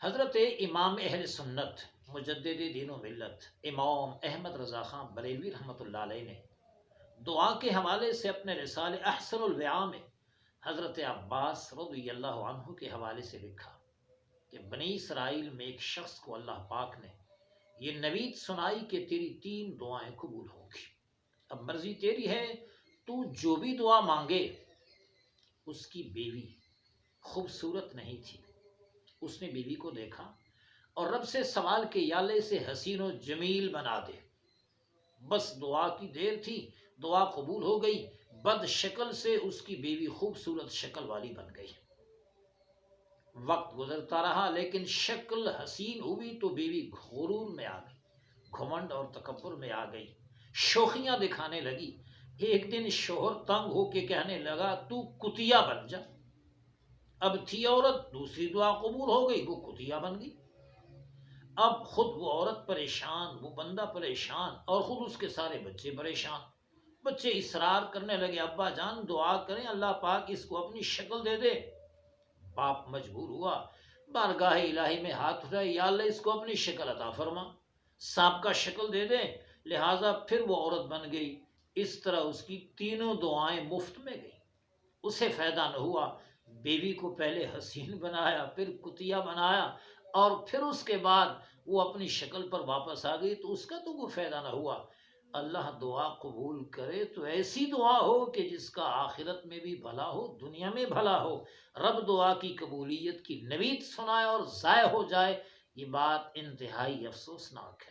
حضرت امام اہل سنت مجدد دین و ملت امام احمد رضا خان بریلوی رحمۃ اللہ علیہ نے دعا کے حوالے سے اپنے رسالے احسن الوعاء میں حضرت عباس رضی اللہ عنہ کے حوالے سے لکھا کہ بنی اسرائیل میں ایک شخص کو اللہ پاک نے یہ نوید سنائی کہ تیری 3 دعائیں قبول ہوں گی، اب مرضی تیری ہے، تو جو بھی دعا مانگے۔ اس کی بیوی خوبصورت نہیں تھی، اس نے بیوی کو دیکھا اور رب سے سوال کہ یا اللہ اسے حسین و جمیل بنا دے۔ بس دعا کی دیر تھی، دعا قبول ہو گئی، بد شکل سے اس کی بیوی خوبصورت شکل والی بن گئی۔ وقت گزرتا رہا لیکن شکل حسین ہوئی تو بیوی غرور میں آ گئی، گھمنڈ اور تکبر میں آ گئی، شوخیاں دکھانے لگی۔ ایک دن شوہر تنگ ہو کے کہنے لگا تو کتیا بن جا۔ اب تھی عورت، دوسری دعا قبول ہو گئی، وہ کتیا بن گئی۔ اب خود وہ عورت پریشان، وہ بندہ پریشان، اور خود اس کے سارے بچے پریشان۔ بچے اصرار کرنے لگے ابا جان دعا کریں اللہ پاک اس کو اپنی شکل دے دے۔ باپ مجبور ہوا، بارگاہ الہی میں ہاتھ اٹھائے، یا اللہ اس کو اپنی شکل عطا فرما، سانپ کا شکل دے دے۔ لہٰذا پھر وہ عورت بن گئی۔ اس طرح اس کی 3 دعائیں مفت میں گئیں، اسے فائدہ نہ ہوا۔ بیوی کو پہلے حسین بنایا، پھر کتیا بنایا، اور پھر اس کے بعد وہ اپنی شکل پر واپس آ گئی تو اس کا تو کوئی فائدہ نہ ہوا۔ اللہ دعا قبول کرے تو ایسی دعا ہو کہ جس کا آخرت میں بھی بھلا ہو، دنیا میں بھلا ہو۔ رب دعا کی قبولیت کی نوید سنائے اور ضائع ہو جائے، یہ بات انتہائی افسوسناک ہے۔